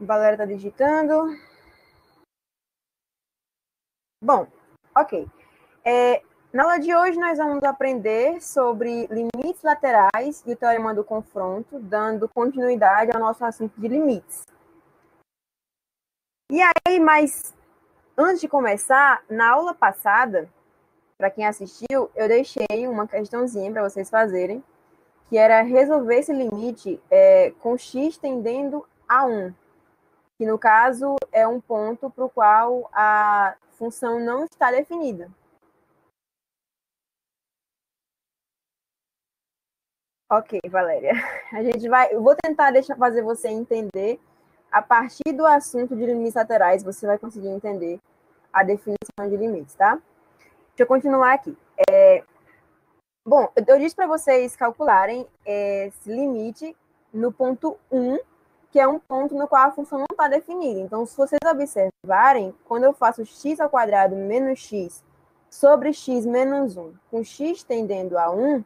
Valéria está digitando. Bom, ok. Na aula de hoje, nós vamos aprender sobre limites laterais e o teorema do confronto, dando continuidade ao nosso assunto de limites. E aí, mas antes de começar, na aula passada, para quem assistiu, eu deixei uma questãozinha para vocês fazerem, que era resolver esse limite com x tendendo a 1, que no caso é um ponto para o qual a função não está definida. Ok, Valéria. Eu vou tentar fazer você entender a partir do assunto de limites laterais, você vai conseguir entender a definição de limites, tá? Deixa eu continuar aqui. Bom, eu disse para vocês calcularem esse limite no ponto 1, que é um ponto no qual a função não está definida. Então, se vocês observarem, quando eu faço x ao quadrado menos x sobre x menos 1, com x tendendo a 1,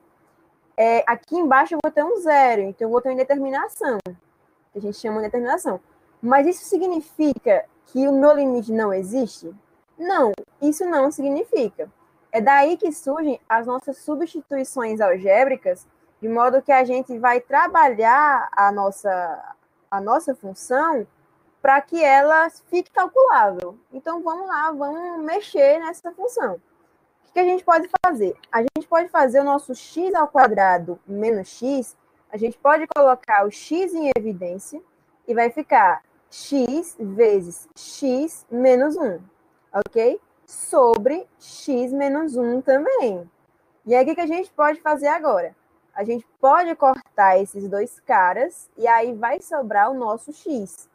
aqui embaixo eu vou ter um zero, então eu vou ter uma indeterminação, que a gente chama de indeterminação. Mas isso significa que o meu limite não existe? Não, isso não significa. É daí que surgem as nossas substituições algébricas, de modo que a gente vai trabalhar a nossa função para que ela fique calculável. Então, vamos lá, vamos mexer nessa função. O que a gente pode fazer? A gente pode fazer o nosso x ao quadrado menos x, a gente pode colocar o x em evidência e vai ficar x vezes x menos 1, ok? Sobre x menos 1 também. E aí, o que a gente pode fazer agora? A gente pode cortar esses dois caras e aí vai sobrar o nosso x.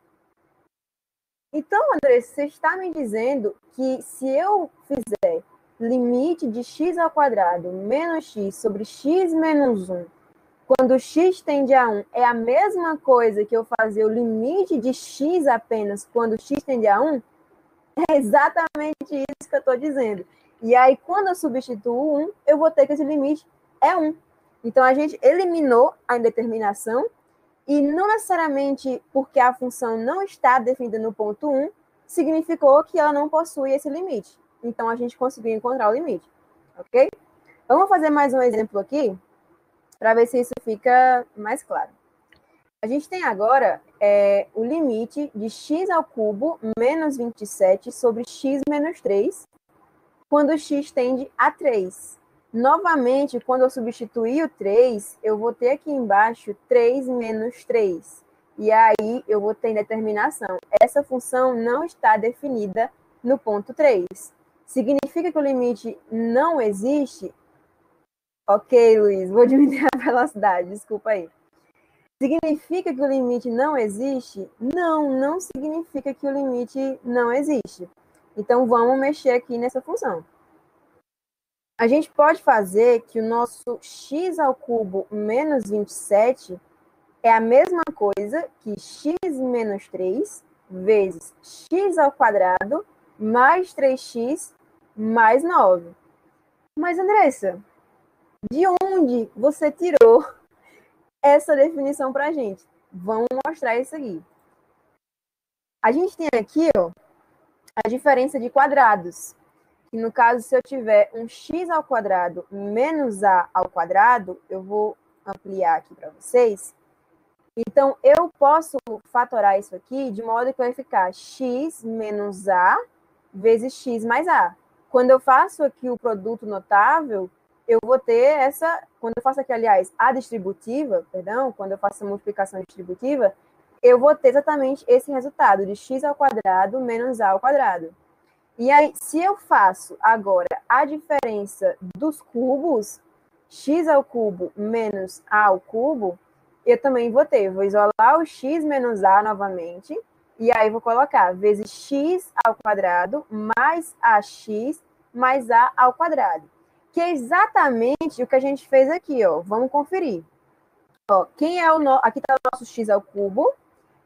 Então, André, você está me dizendo que se eu fizer limite de x ao quadrado menos x sobre x menos 1, quando x tende a 1, é a mesma coisa que eu fazer o limite de x apenas quando x tende a 1? É exatamente isso que eu estou dizendo. E aí, quando eu substituo 1, eu vou ter que esse limite é 1. Então, a gente eliminou a indeterminação e não necessariamente porque a função não está definida no ponto 1, significou que ela não possui esse limite. Então, a gente conseguiu encontrar o limite, ok? Vamos fazer mais um exemplo aqui, para ver se isso fica mais claro. A gente tem agora o limite de x ao cubo menos 27 sobre x menos 3, quando x tende a 3. Novamente, quando eu substituir o 3, eu vou ter aqui embaixo 3 menos 3. E aí eu vou ter indeterminação. Essa função não está definida no ponto 3. Significa que o limite não existe? Ok, Luiz, vou diminuir a velocidade, desculpa aí. Significa que o limite não existe? Não, não significa que o limite não existe. Então, vamos mexer aqui nessa função. A gente pode fazer que o nosso x ao cubo menos 27 é a mesma coisa que x menos 3 vezes x ao quadrado mais 3x mais 9. Mas, Andressa, de onde você tirou essa definição para a gente? Vamos mostrar isso aqui. A gente tem aqui a diferença de quadrados. E no caso, se eu tiver um x ao quadrado menos a ao quadrado, eu vou ampliar aqui para vocês. Então, eu posso fatorar isso aqui de modo que vai ficar x menos a vezes x mais a. Quando eu faço aqui o produto notável, eu vou ter quando eu faço aqui, aliás, a distributiva, perdão, quando eu faço a multiplicação distributiva, eu vou ter exatamente esse resultado de x ao quadrado menos a ao quadrado. E aí, se eu faço agora a diferença dos cubos, x ao cubo menos a ao cubo, eu também vou isolar o x menos a novamente, e aí vou colocar vezes x ao quadrado mais ax mais a ao quadrado, que é exatamente o que a gente fez aqui, ó. Vamos conferir. Ó, aqui está o nosso x ao cubo,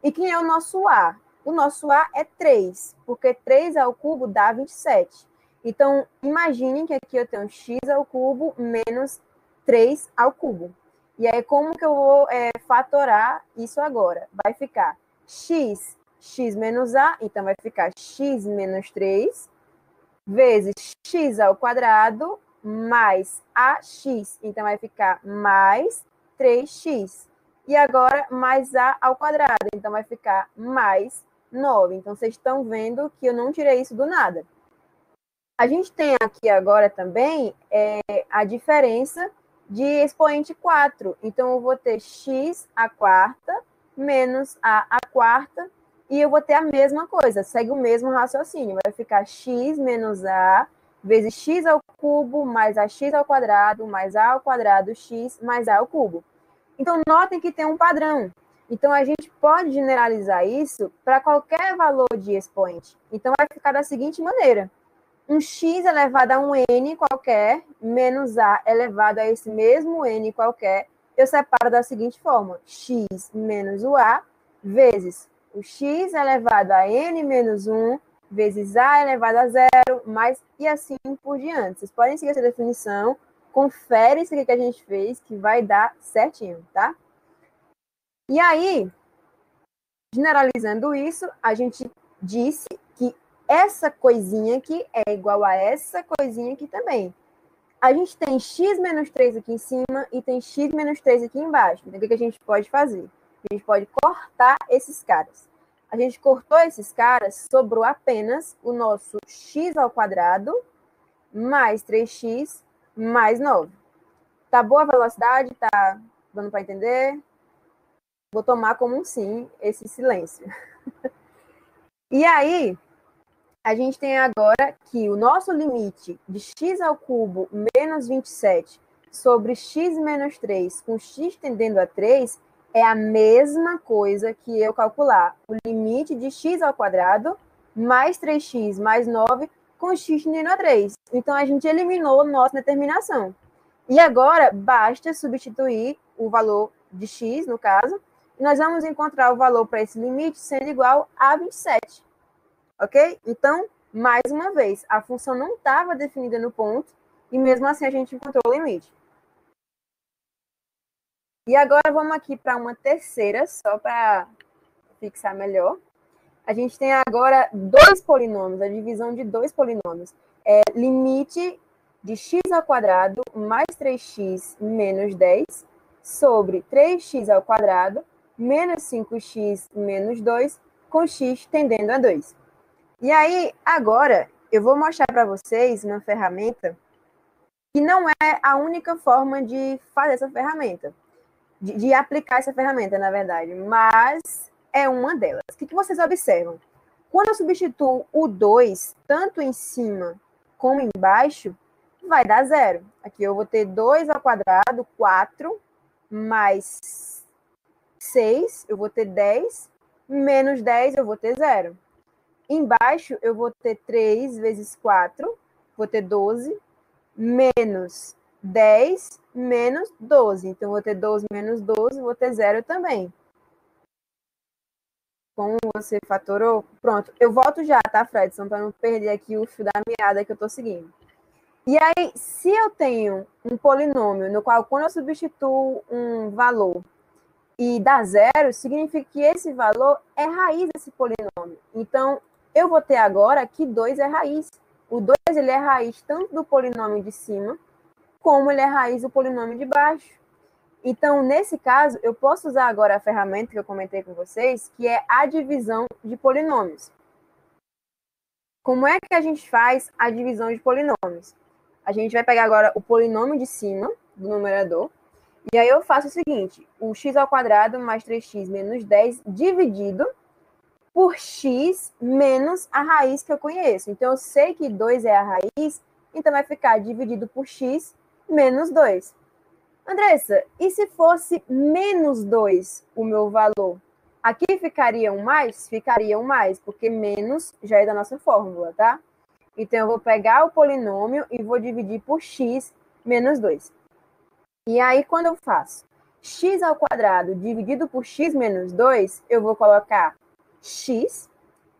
e quem é o nosso a? O nosso A é 3, porque 3 ao cubo dá 27. Então, imaginem que aqui eu tenho x ao cubo menos 3 ao cubo. E aí, como que eu vou fatorar isso agora? Vai ficar x x menos a, então vai ficar x menos 3, vezes x ao quadrado, mais ax, então vai ficar mais 3x. E agora, mais a ao quadrado, então vai ficar mais 9. Então, vocês estão vendo que eu não tirei isso do nada. A gente tem aqui agora também a diferença de expoente 4. Então, eu vou ter x à quarta menos a à quarta, e eu vou ter a mesma coisa, segue o mesmo raciocínio. Vai ficar x menos a vezes x ao cubo mais ax ao quadrado mais a ao quadrado x mais a ao cubo. Então, notem que tem um padrão. Então, a gente pode generalizar isso para qualquer valor de expoente. Então, vai ficar da seguinte maneira. Um x elevado a um n qualquer, menos a elevado a esse mesmo n qualquer, eu separo da seguinte forma. X menos o a, vezes o x elevado a n menos 1, vezes a elevado a 0, mais, e assim por diante. Vocês podem seguir essa definição, confere isso aqui que a gente fez, que vai dar certinho, tá? E aí, generalizando isso, a gente disse que essa coisinha aqui é igual a essa coisinha aqui também. A gente tem x menos 3 aqui em cima e tem x menos 3 aqui embaixo. Então, o que a gente pode fazer? A gente pode cortar esses caras. A gente cortou esses caras, sobrou apenas o nosso x ao quadrado mais 3x mais 9. Tá boa a velocidade? Tá dando para entender? Vou tomar como um sim esse silêncio. E aí, a gente tem agora que o nosso limite de x ao cubo menos 27 sobre x menos 3 com x tendendo a 3 é a mesma coisa que eu calcular o limite de x ao quadrado mais 3x mais 9 com x tendendo a 3. Então, a gente eliminou nossa determinação. E agora, basta substituir o valor de x, no caso, e nós vamos encontrar o valor para esse limite sendo igual a 27. Ok? Então, mais uma vez, a função não estava definida no ponto, e mesmo assim a gente encontrou o limite. E agora vamos aqui para uma terceira, só para fixar melhor. A gente tem agora dois polinômios, a divisão de dois polinômios. Limite de x ao quadrado mais 3x menos 10 sobre 3x ao quadrado menos 5x menos 2 com x tendendo a 2. E aí, agora, eu vou mostrar para vocês uma ferramenta que não é a única forma de fazer essa ferramenta, de aplicar essa ferramenta, na verdade, mas é uma delas. O que vocês observam? Quando eu substituo o 2, tanto em cima como embaixo, vai dar 0. Aqui eu vou ter 2 ao quadrado, 4, mais 6, eu vou ter 10, menos 10, eu vou ter 0. Embaixo, eu vou ter 3 vezes 4, vou ter 12, menos 10, menos 12. Então, vou ter 12 menos 12, vou ter 0 também. Como você fatorou? Pronto, eu volto já, tá, Fredson? Para não perder aqui o fio da meada que eu estou seguindo. E aí, se eu tenho um polinômio no qual, quando eu substituo um valor e dá 0, significa que esse valor é raiz desse polinômio. Então, eu vou ter agora que 2 é raiz. O 2 ele é raiz tanto do polinômio de cima, como ele é raiz do polinômio de baixo. Então, nesse caso, eu posso usar agora a ferramenta que eu comentei com vocês, que é a divisão de polinômios. Como é que a gente faz a divisão de polinômios? A gente vai pegar agora o polinômio de cima, do numerador, e aí eu faço o seguinte, o x ao quadrado mais 3x menos 10 dividido por x menos a raiz que eu conheço. Então, eu sei que 2 é a raiz, então vai ficar dividido por x menos 2. Andressa, e se fosse menos 2 o meu valor? Aqui ficaria um mais? Ficaria um mais, porque menos já é da nossa fórmula, tá? Então, eu vou pegar o polinômio e vou dividir por x menos 2. E aí, quando eu faço x ao quadrado dividido por x menos 2, eu vou colocar x,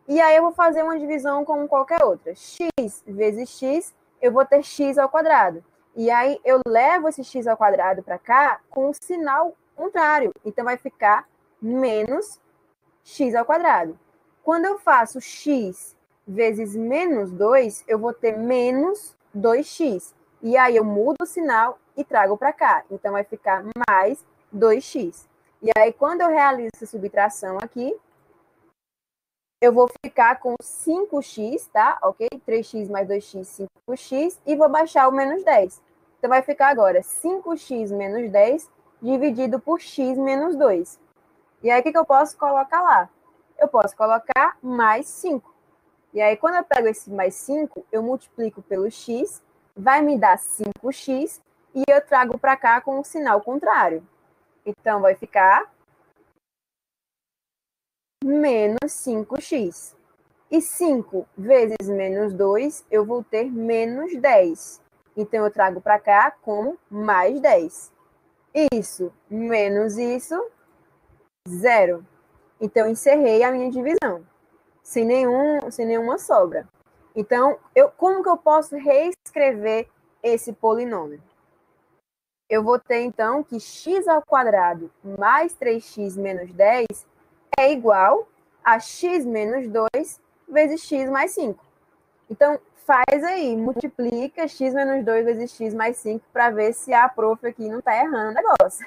e aí eu vou fazer uma divisão como qualquer outra. X vezes x, eu vou ter x ao quadrado. E aí eu levo esse x ao quadrado para cá com o sinal contrário. Então vai ficar menos x ao quadrado. Quando eu faço x vezes menos 2, eu vou ter menos 2x. E aí eu mudo o sinal e trago para cá. Então, vai ficar mais 2x. E aí, quando eu realizo essa subtração aqui, eu vou ficar com 5x, tá? Ok? 3x mais 2x, 5x. E vou baixar o menos 10. Então, vai ficar agora 5x menos 10 dividido por x menos 2. E aí, o que eu posso colocar lá? Eu posso colocar mais 5. E aí, quando eu pego esse mais 5, eu multiplico pelo x, vai me dar 5x, e eu trago para cá com o sinal contrário. Então, vai ficar menos 5x. E 5 vezes menos 2, eu vou ter menos 10. Então, eu trago para cá como mais 10. Isso menos isso, 0. Então, encerrei a minha divisão, sem nenhuma sobra. Então, como que eu posso reescrever esse polinômio? Eu vou ter, então, que x ao quadrado mais 3x menos 10 é igual a x menos 2 vezes x mais 5. Então, faz aí, multiplica x menos 2 vezes x mais 5 para ver se a prof aqui não está errando o negócio.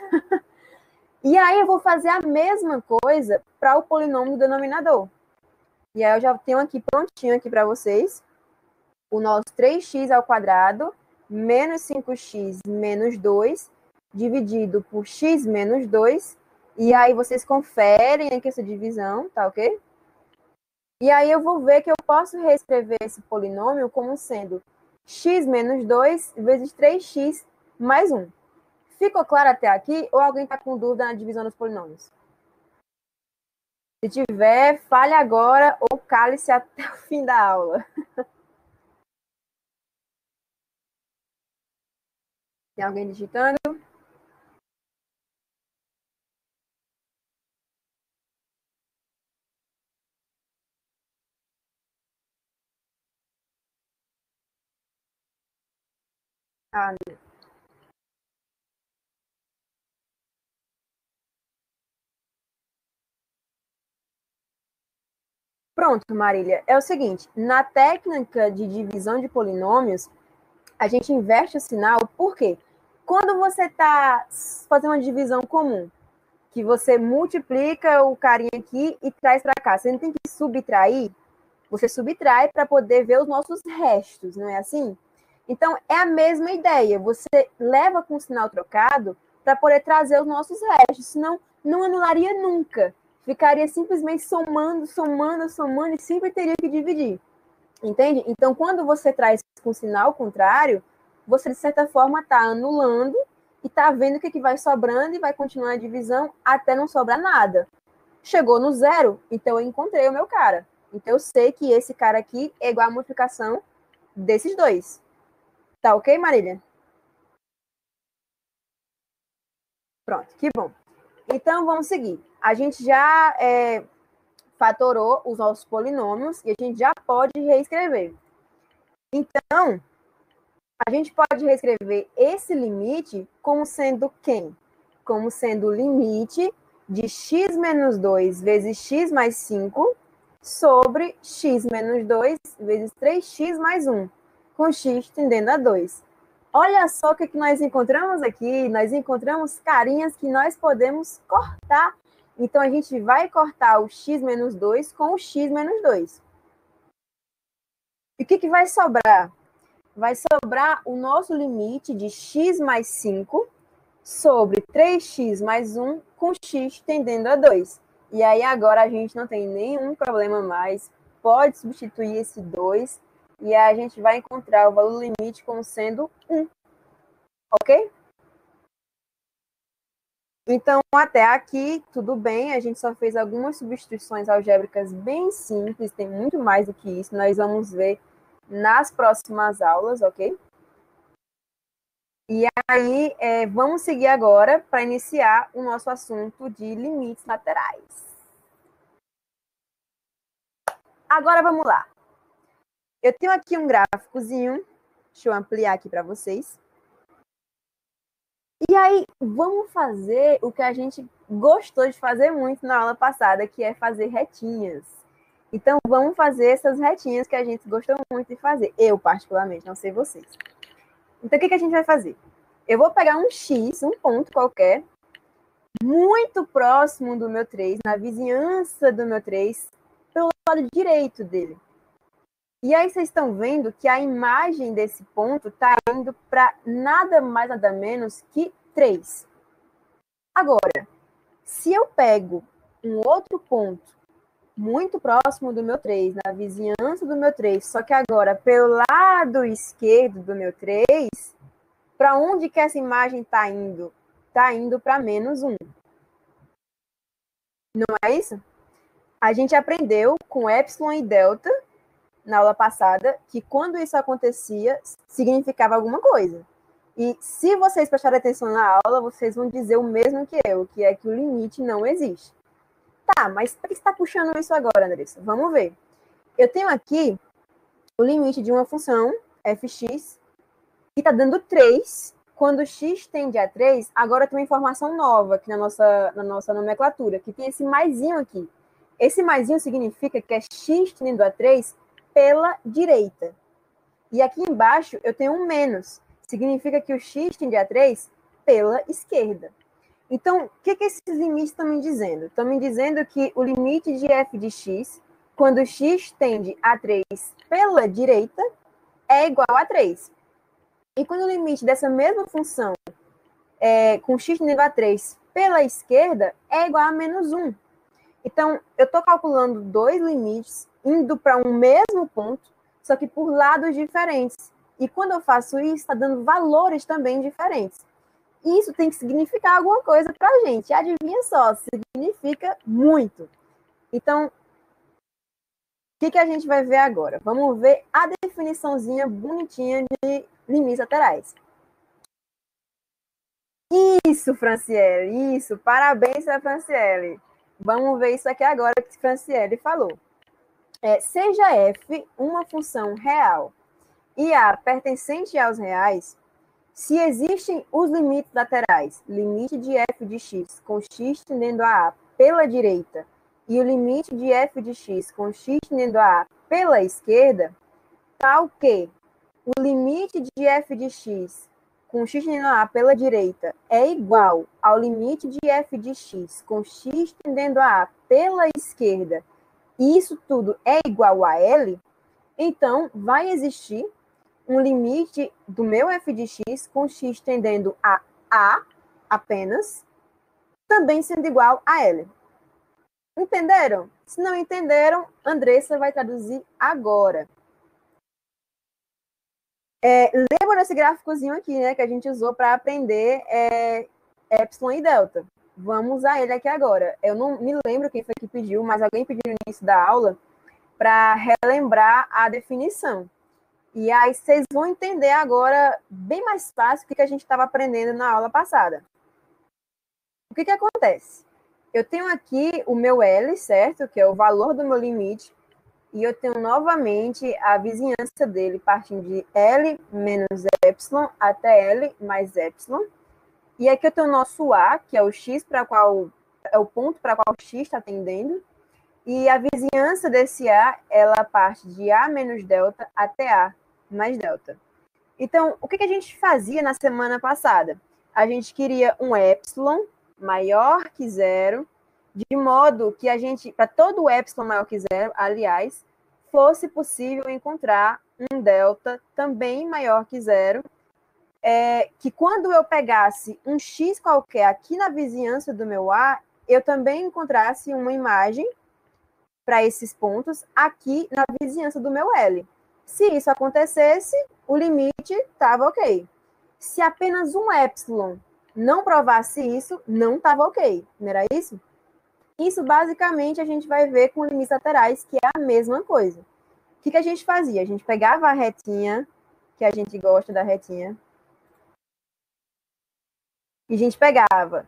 E aí, eu vou fazer a mesma coisa para o polinômio do denominador. E aí, eu já tenho aqui prontinho aqui para vocês o nosso 3x ao quadrado menos 5x menos 2 dividido por x menos 2. E aí, vocês conferem aqui essa divisão, tá ok? E aí, eu vou ver que eu posso reescrever esse polinômio como sendo x menos 2 vezes 3x mais 1. Ficou claro até aqui? Ou alguém está com dúvida na divisão dos polinômios? Se tiver, fale agora ou cale-se até o fim da aula. Tem alguém digitando? Ah, pronto, Marília. É o seguinte, na técnica de divisão de polinômios, a gente inverte o sinal, por quê? Quando você está fazendo uma divisão comum, que você multiplica o carinha aqui e traz para cá, você não tem que subtrair? Você subtrai para poder ver os nossos restos, não é assim? Então, é a mesma ideia. Você leva com o sinal trocado para poder trazer os nossos restos, senão não anularia nunca. Ficaria simplesmente somando, somando, somando e sempre teria que dividir. Entende? Então, quando você traz com sinal contrário, você, de certa forma, está anulando e está vendo o que vai sobrando e vai continuar a divisão até não sobrar nada. Chegou no zero, então eu encontrei o meu cara. Então, eu sei que esse cara aqui é igual a multiplicação desses dois. Tá ok, Marília? Pronto, que bom. Então, vamos seguir. A gente já fatorou os nossos polinômios e a gente já pode reescrever. Então, a gente pode reescrever esse limite como sendo quem? Como sendo o limite de x menos 2 vezes x mais 5 sobre x menos 2 vezes 3x mais 1, com x tendendo a 2. Olha só o que nós encontramos aqui. Nós encontramos carinhas que nós podemos cortar. Então, a gente vai cortar o x menos 2 com o x menos 2. E o que vai sobrar? Vai sobrar o nosso limite de x mais 5 sobre 3x mais 1 com x tendendo a 2. E aí, agora, a gente não tem nenhum problema mais. Pode substituir esse 2 e a gente vai encontrar o valor limite como sendo 1. Ok? Então, até aqui, tudo bem. A gente só fez algumas substituições algébricas bem simples. Tem muito mais do que isso. Nós vamos ver nas próximas aulas, ok? E aí, vamos seguir agora para iniciar o nosso assunto de limites laterais. Agora, vamos lá. Eu tenho aqui um gráficozinho. Deixa eu ampliar aqui para vocês. E aí, vamos fazer o que a gente gostou de fazer muito na aula passada, que é fazer retinhas. Então, vamos fazer essas retinhas que a gente gostou muito de fazer. Eu, particularmente, não sei vocês. Então, o que a gente vai fazer? Eu vou pegar um X, um ponto qualquer, muito próximo do meu 3, na vizinhança do meu 3, pelo lado direito dele. E aí vocês estão vendo que a imagem desse ponto está indo para nada mais, nada menos que 3. Agora, se eu pego um outro ponto muito próximo do meu 3, na vizinhança do meu 3, só que agora pelo lado esquerdo do meu 3, para onde que essa imagem está indo? Está indo para menos 1. Não é isso? A gente aprendeu com epsilon e delta na aula passada que quando isso acontecia, significava alguma coisa. E se vocês prestarem atenção na aula, vocês vão dizer o mesmo que eu, que é que o limite não existe. Tá, mas por que você está puxando isso agora, Andressa? Vamos ver. Eu tenho aqui o limite de uma função fx que está dando 3. Quando x tende a 3, agora tem uma informação nova aqui na nossa nomenclatura, que tem esse maisinho aqui. Esse maisinho significa que é x tendendo a 3 pela direita. E aqui embaixo eu tenho um menos. Significa que o x tende a 3 pela esquerda. Então, o que esses limites estão me dizendo? Estão me dizendo que o limite de f de x, quando x tende a 3 pela direita, é igual a 3. E quando o limite dessa mesma função, com x tendendo a 3 pela esquerda, é igual a menos 1. Então, eu estou calculando dois limites, indo para um mesmo ponto, só que por lados diferentes. E quando eu faço isso, está dando valores também diferentes. Isso tem que significar alguma coisa para a gente. Adivinha só, significa muito. Então, o que a gente vai ver agora? Vamos ver a definiçãozinha bonitinha de limites laterais. Isso, Franciele, isso. Parabéns para a Franciele. Vamos ver isso aqui agora que a Franciele falou. Seja f uma função real e a pertencente aos reais, se existem os limites laterais, limite de f de x com x tendendo a pela direita e o limite de f de x com x tendendo a pela esquerda, tal que o limite de f de x com x tendendo a pela direita é igual ao limite de f de x com x tendendo a pela esquerda, e isso tudo é igual a L, então vai existir um limite do meu f de x com x tendendo a apenas, também sendo igual a L. Entenderam? Se não entenderam, Andressa vai traduzir agora. Lembra desse gráficozinho aqui, né, que a gente usou para aprender epsilon e delta? Vamos usar ele aqui agora. Eu não me lembro quem foi que pediu, mas alguém pediu no início da aula para relembrar a definição. E aí vocês vão entender agora bem mais fácil o que a gente estava aprendendo na aula passada. O que acontece? Eu tenho aqui o meu L, certo? Que é o valor do meu limite. E eu tenho novamente a vizinhança dele partindo de L menos epsilon até L mais epsilon. E aqui eu tenho o nosso A, que é o x para qual é o ponto para qual x está tendendo. E a vizinhança desse A, ela parte de A menos delta até A mais delta. Então, o que a gente fazia na semana passada? A gente queria um epsilon maior que zero, de modo que a gente, para todo o epsilon maior que zero, aliás, fosse possível encontrar um delta também maior que zero, que quando eu pegasse um x qualquer aqui na vizinhança do meu A, eu também encontrasse uma imagem para esses pontos aqui na vizinhança do meu L. Se isso acontecesse, o limite estava ok. Se apenas um epsilon não provasse isso, não estava ok. Não era isso? Isso, basicamente, a gente vai ver com limites laterais, que é a mesma coisa. O que a gente fazia? A gente pegava a retinha, que a gente gosta da retinha, e a gente pegava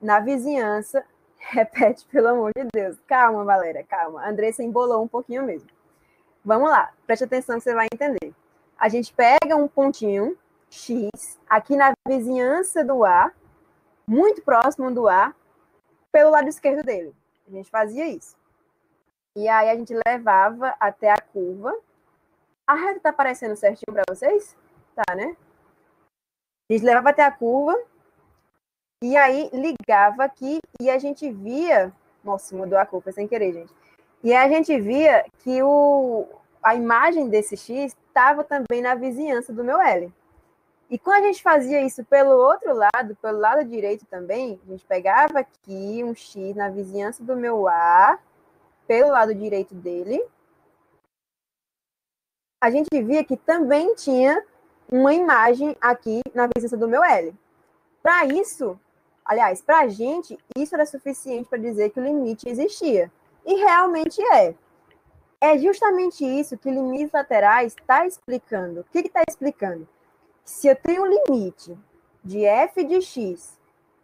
na vizinhança. Repete, pelo amor de Deus. Calma, Valéria, calma. A Andressa embolou um pouquinho mesmo. Vamos lá, preste atenção que você vai entender. A gente pega um pontinho X aqui na vizinhança do A, muito próximo do A, pelo lado esquerdo dele. A gente fazia isso. E aí a gente levava até a curva. A reta tá aparecendo certinho para vocês? Tá, né? A gente levava até a curva. E aí ligava aqui e a gente via... Nossa, mudou a cor, foi sem querer, gente. E a gente via que a imagem desse X estava também na vizinhança do meu L. E quando a gente fazia isso pelo outro lado, pelo lado direito também, a gente pegava aqui um X na vizinhança do meu A, pelo lado direito dele, a gente via que também tinha uma imagem aqui na vizinhança do meu L. Para isso, aliás, para a gente, isso era suficiente para dizer que o limite existia. E realmente é. É justamente isso que limites laterais está explicando. O que está explicando? Se eu tenho um limite de f de x,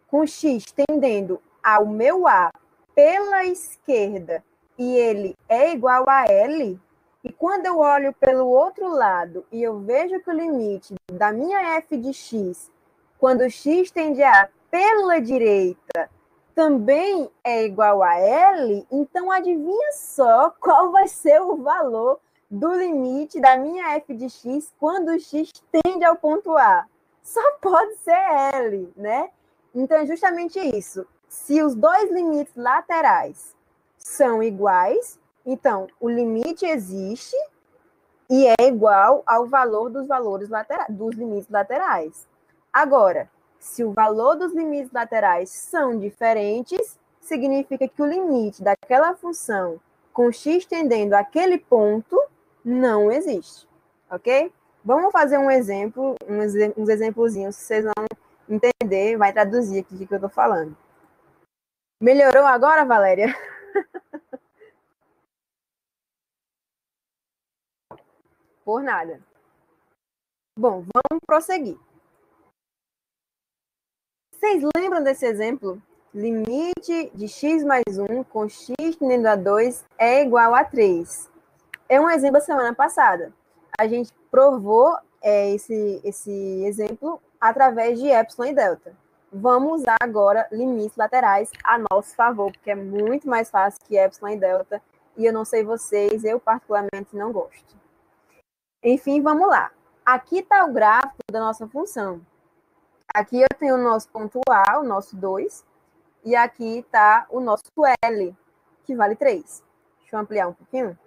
com x tendendo ao meu A pela esquerda, e ele é igual a L, e quando eu olho pelo outro lado e eu vejo que o limite da minha f de x, quando x tende a pela direita, também é igual a L, então adivinha só qual vai ser o valor do limite da minha f de x quando x tende ao ponto A. Só pode ser L, né? Então é justamente isso. Se os dois limites laterais são iguais, então o limite existe e é igual ao valor dos valores laterais, dos limites laterais. Agora, se o valor dos limites laterais são diferentes, significa que o limite daquela função com x tendendo àquele ponto não existe, ok? Vamos fazer um exemplo, uns exemplozinhos, se vocês vão entender, vai traduzir aqui o que eu estou falando. Melhorou agora, Valéria? Por nada. Bom, vamos prosseguir. Vocês lembram desse exemplo? Limite de x mais 1 com x tendendo a 2 é igual a 3. É um exemplo da semana passada. A gente provou esse exemplo através de epsilon e delta. Vamos usar agora limites laterais a nosso favor, porque é muito mais fácil que epsilon e delta. E eu não sei vocês, eu particularmente não gosto. Enfim, vamos lá. Aqui está o gráfico da nossa função. Aqui eu tenho o nosso ponto A, o nosso 2, e aqui está o nosso L, que vale 3. Deixa eu ampliar um pouquinho.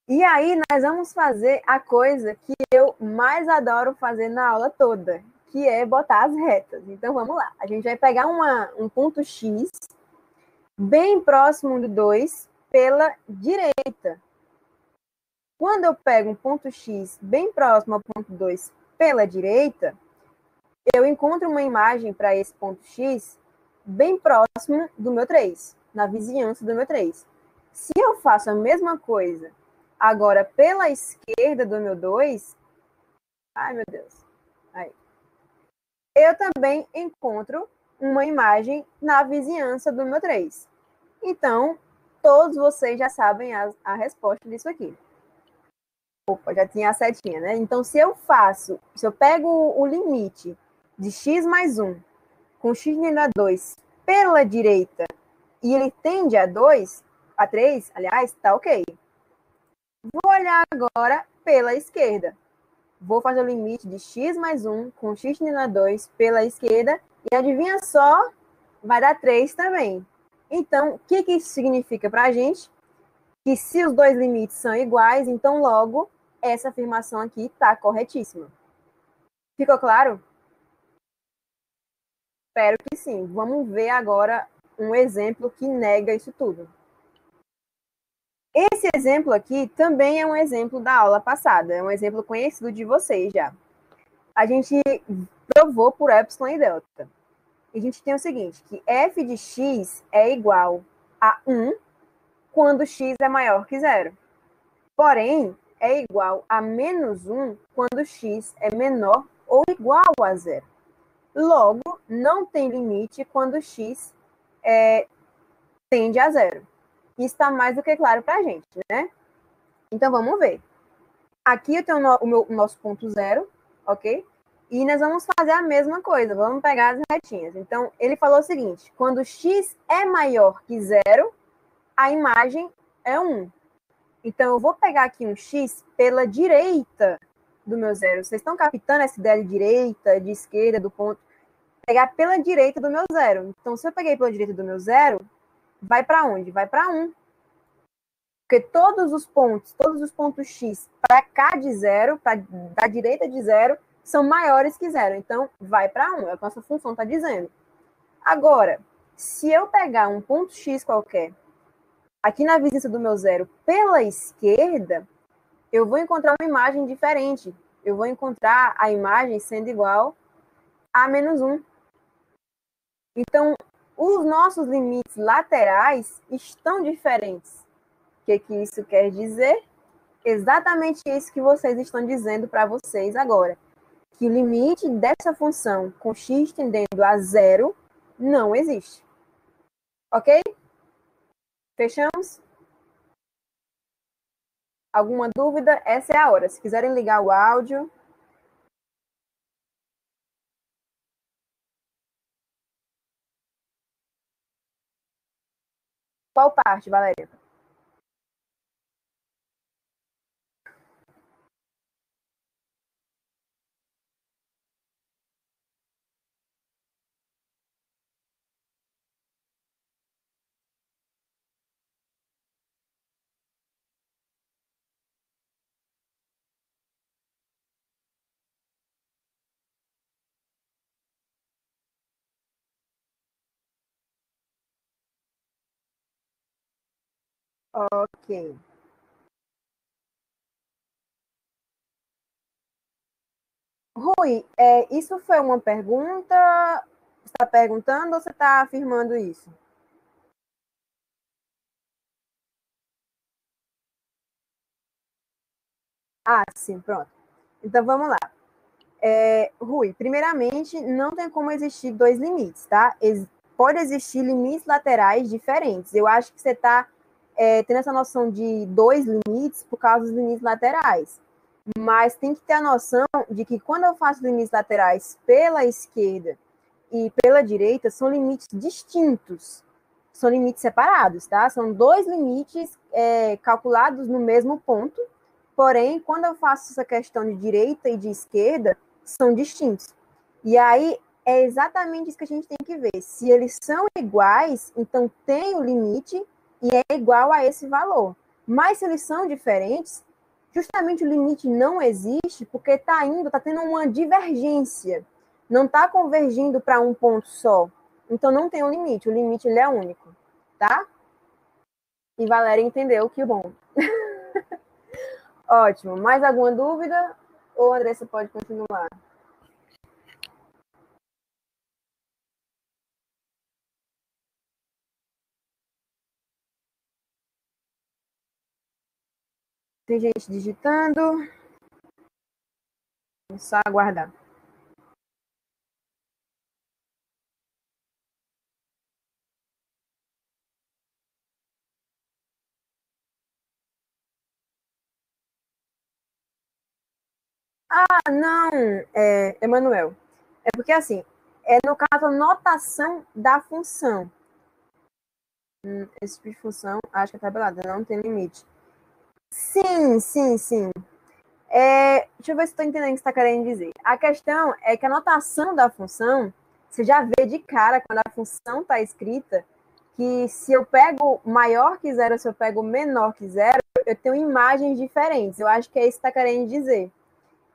E aí nós vamos fazer a coisa que eu mais adoro fazer na aula toda, que é botar as retas. Então vamos lá. A gente vai pegar um ponto X bem próximo do 2 pela direita. Quando eu pego um ponto X bem próximo ao ponto 2 pela direita, eu encontro uma imagem para esse ponto X bem próximo do meu 3, na vizinhança do meu 3. Se eu faço a mesma coisa agora pela esquerda do meu 2, ai meu Deus, aí, eu também encontro uma imagem na vizinhança do meu 3. Então, todos vocês já sabem a resposta disso aqui. Opa, já tinha a setinha, né? Então, se eu pego o limite de x mais 1 com x tendendo a 2 pela direita e ele tende a 2, a 3, aliás, tá ok. Vou olhar agora pela esquerda. Vou fazer o limite de x mais 1 com x tendendo a 2 pela esquerda e adivinha só, vai dar 3 também. Então, o que isso significa para a gente? Que se os dois limites são iguais, então logo essa afirmação aqui está corretíssima. Ficou claro? Espero que sim. Vamos ver agora um exemplo que nega isso tudo. Esse exemplo aqui também é um exemplo da aula passada, é um exemplo conhecido de vocês já. A gente provou por epsilon e delta. E a gente tem o seguinte, que f de x é igual a 1 quando x é maior que 0. Porém, é igual a menos 1 quando x é menor ou igual a 0. Logo, não tem limite quando x tende a 0. Isso está mais do que claro para a gente, né? Então, vamos ver. Aqui eu tenho o nosso ponto 0, ok? E nós vamos fazer a mesma coisa, vamos pegar as retinhas. Então, ele falou o seguinte, quando x é maior que zero, a imagem é 1. Então, eu vou pegar aqui um x pela direita do meu zero. Vocês estão captando essa ideia de direita, de esquerda, do ponto? Pegar pela direita do meu zero. Então, se eu peguei pela direita do meu zero, vai para onde? Vai para 1. Porque todos os pontos x para cá de zero, da direita de zero, são maiores que zero. Então, vai para 1. É o que a nossa função está dizendo. Agora, se eu pegar um ponto x qualquer, aqui na vizinhança do meu zero, pela esquerda, eu vou encontrar uma imagem diferente. Eu vou encontrar a imagem sendo igual a menos 1. Então, os nossos limites laterais estão diferentes. O que isso quer dizer? Exatamente isso que vocês estão dizendo para vocês agora. Que o limite dessa função com x tendendo a zero não existe. Ok? Fechamos? Alguma dúvida? Essa é a hora. Se quiserem ligar o áudio. Qual parte, Valéria? Ok. Rui, isso foi uma pergunta? Você está perguntando ou você está afirmando isso? Ah, sim, pronto. Então vamos lá. Rui, primeiramente, não tem como existir dois limites, tá? Pode existir limites laterais diferentes. Eu acho que você está tendo essa noção de dois limites por causa dos limites laterais. Mas tem que ter a noção de que quando eu faço limites laterais pela esquerda e pela direita, são limites distintos. São limites separados, tá? São dois limites calculados no mesmo ponto. Porém, quando eu faço essa questão de direita e de esquerda, são distintos. E aí é exatamente isso que a gente tem que ver. Se eles são iguais, então tem o limite e é igual a esse valor. Mas se eles são diferentes, justamente o limite não existe porque está tendo uma divergência. Não está convergindo para um ponto só. Então não tem um limite. O limite ele é único, tá? E Valéria entendeu, que bom. Ótimo. Mais alguma dúvida? Ou a Andressa pode continuar? Tem gente digitando. É só aguardar. Ah, não, Emanuel. É porque, assim, no caso, a notação da função. Esse tipo de função, acho que é tabelada, não tem limite. Sim, sim, sim. Deixa eu ver se estou entendendo o que você está querendo dizer. A questão é que a notação da função, você já vê de cara, quando a função está escrita, que se eu pego maior que zero, se eu pego menor que zero, eu tenho imagens diferentes. Eu acho que é isso que está querendo dizer.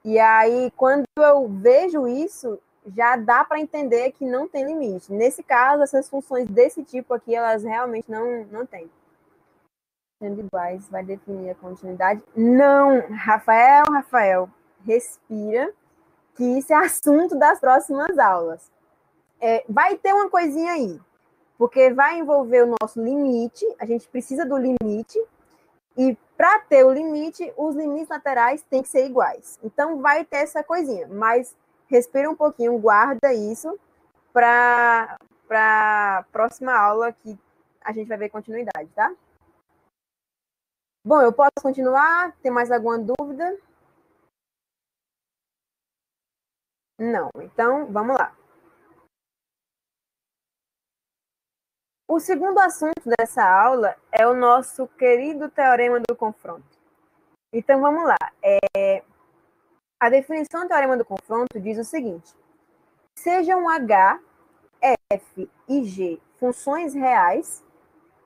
E aí, quando eu vejo isso, já dá para entender que não tem limite. Nesse caso, essas funções desse tipo aqui, elas realmente não têm. Sendo iguais, vai definir a continuidade? Não, Rafael, respira, que isso é assunto das próximas aulas. Vai ter uma coisinha aí, porque vai envolver o nosso limite, a gente precisa do limite, e para ter o limite, os limites laterais têm que ser iguais. Então, vai ter essa coisinha, mas respira um pouquinho, guarda isso para a próxima aula que a gente vai ver continuidade, tá? Bom, eu posso continuar? Tem mais alguma dúvida? Não. Então, vamos lá. O segundo assunto dessa aula é o nosso querido teorema do confronto. Então, vamos lá. A definição do teorema do confronto diz o seguinte: sejam H, F e G funções reais,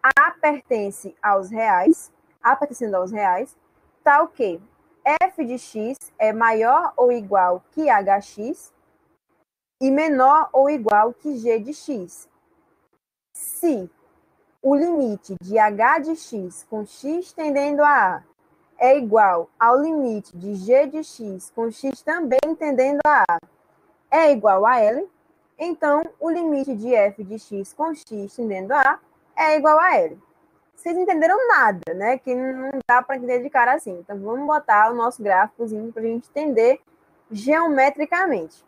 A pertence aos reais, A pertencendo aos reais, tal que f de x é maior ou igual que hx e menor ou igual que g de x. Se o limite de h de x com x tendendo a A é igual ao limite de g de x com x também tendendo a A é igual a L, então o limite de f de x com x tendendo a A é igual a L. Vocês entenderam nada, né? Que não dá para entender de cara assim. Então, vamos botar o nosso gráficozinho para a gente entender geometricamente.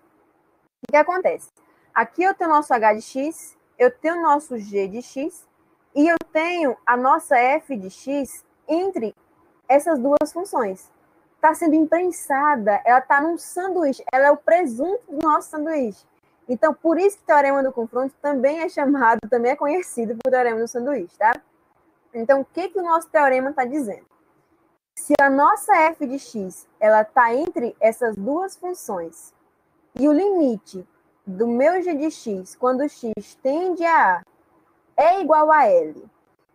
O que acontece? Aqui eu tenho o nosso h de x, eu tenho o nosso g de x, e eu tenho a nossa f de x entre essas duas funções. Está sendo imprensada, ela está num sanduíche, ela é o presunto do nosso sanduíche. Então, por isso que o teorema do confronto também é chamado, também é conhecido por teorema do sanduíche, tá? Então, o que o nosso teorema está dizendo? Se a nossa f de x ela está entre essas duas funções e o limite do meu g de x, quando x tende a A, é igual a L,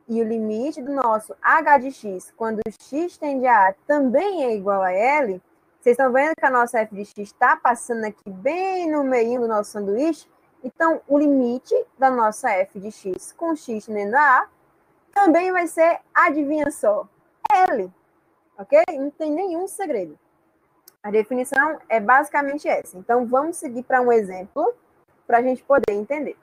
e o limite do nosso h de x, quando x tende a A, também é igual a L, vocês estão vendo que a nossa f de x está passando aqui bem no meio do nosso sanduíche? Então, o limite da nossa f de x com x tendendo a A também vai ser, adivinha só, L, ok? Não tem nenhum segredo. A definição é basicamente essa. Então, vamos seguir para um exemplo para a gente poder entender.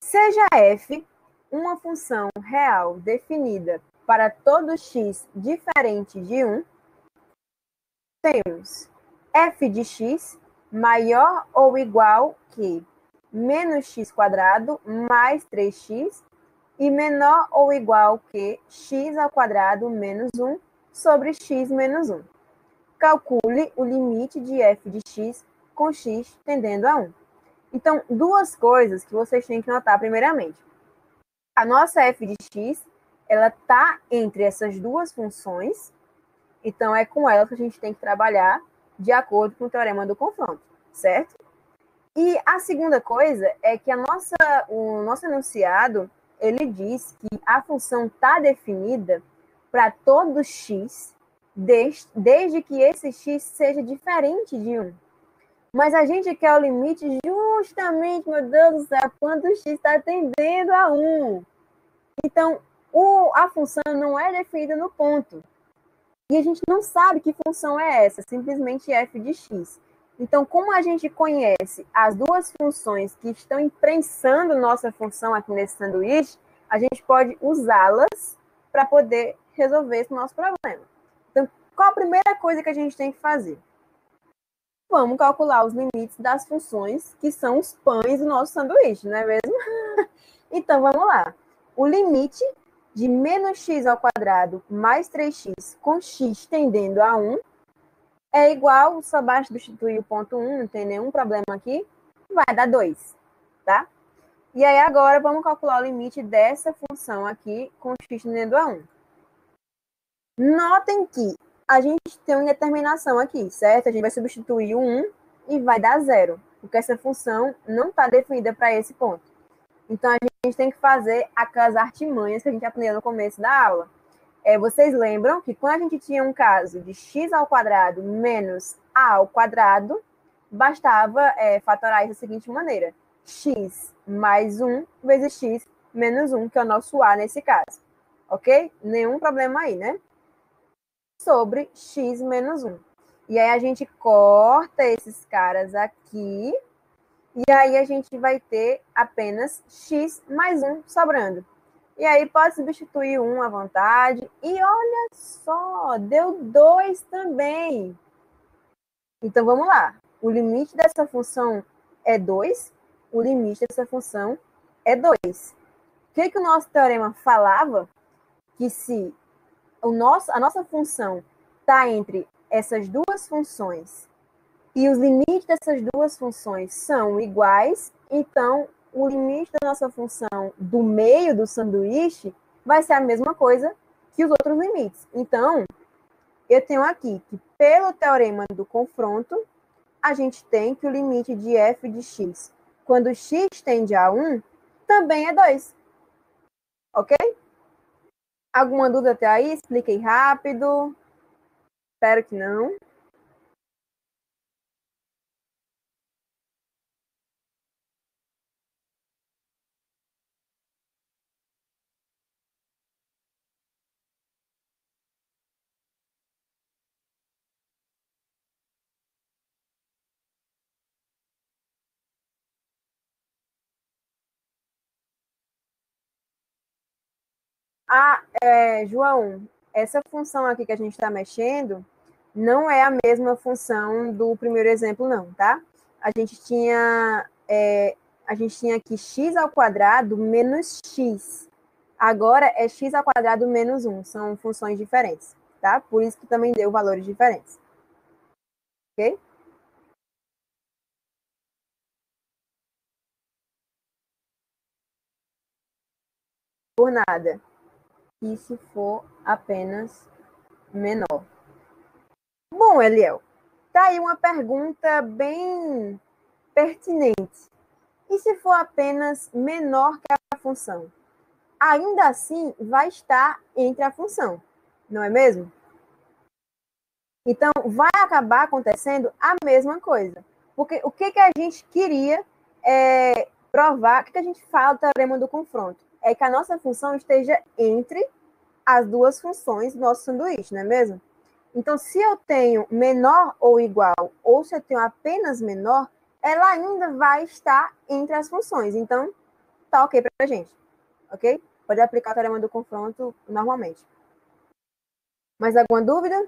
Seja f uma função real definida para todo x diferente de 1, temos f de x maior ou igual que menos x quadrado mais 3x e menor ou igual que x ao quadrado menos 1 sobre x menos 1. Calcule o limite de f de x com x tendendo a 1. Então, duas coisas que vocês têm que notar primeiramente. A nossa f de x, ela está entre essas duas funções, então é com ela que a gente tem que trabalhar de acordo com o teorema do confronto, certo? E a segunda coisa é que o nosso enunciado, ele diz que a função está definida para todo x, desde que esse x seja diferente de 1. Mas a gente quer o limite justamente, meu Deus do céu, quando o x está tendendo a 1. Então, a função não é definida no ponto. E a gente não sabe que função é essa, simplesmente f de x. Então, como a gente conhece as duas funções que estão imprensando nossa função aqui nesse sanduíche, a gente pode usá-las para poder resolver esse nosso problema. Então, qual a primeira coisa que a gente tem que fazer? Vamos calcular os limites das funções que são os pães do nosso sanduíche, não é mesmo? Então, vamos lá. O limite de menos x ao quadrado mais 3x com x tendendo a 1 é igual, só basta substituir o ponto 1, não tem nenhum problema aqui, vai dar 2, tá? E aí agora vamos calcular o limite dessa função aqui com x tendendo a 1. Notem que a gente tem uma indeterminação aqui, certo? A gente vai substituir o 1 e vai dar 0, porque essa função não está definida para esse ponto. Então, a gente tem que fazer aquelas artimanhas que a gente aprendeu no começo da aula. Vocês lembram que quando a gente tinha um caso de x ao quadrado menos a ao quadrado, bastava fatorar isso da seguinte maneira: x mais 1 vezes x menos 1, que é o nosso a nesse caso. Ok? Nenhum problema aí, né? Sobre x menos 1. E aí a gente corta esses caras aqui, e aí a gente vai ter apenas x mais 1 sobrando. E aí pode substituir 1 à vontade. E olha só, deu 2 também. Então vamos lá. O limite dessa função é 2. O limite dessa função é 2. O que o nosso teorema falava? Que se a nossa função está entre essas duas funções e os limites dessas duas funções são iguais, então o limite da nossa função do meio do sanduíche vai ser a mesma coisa que os outros limites. Então, eu tenho aqui que, pelo teorema do confronto, a gente tem que o limite de f de x, quando x tende a 1, também é 2. Ok? Alguma dúvida até aí? Expliquei rápido. Espero que não. João, essa função aqui que a gente está mexendo não é a mesma função do primeiro exemplo, não, tá? A gente tinha aqui x ao quadrado menos x. Agora é x ao quadrado menos 1. São funções diferentes, tá? Por isso que também deu valores diferentes. Ok? Por nada. E se for apenas menor? Bom, Eliel, tá aí uma pergunta bem pertinente. E se for apenas menor que a função? Ainda assim, vai estar entre a função, não é mesmo? Então, vai acabar acontecendo a mesma coisa. Porque o que a gente queria provar, o que a gente fala do teorema do confronto? É que a nossa função esteja entre as duas funções do nosso sanduíche, não é mesmo? Então, se eu tenho menor ou igual, ou se eu tenho apenas menor, ela ainda vai estar entre as funções. Então, tá ok para a gente. Ok? Pode aplicar o teorema do confronto normalmente. Mais alguma dúvida?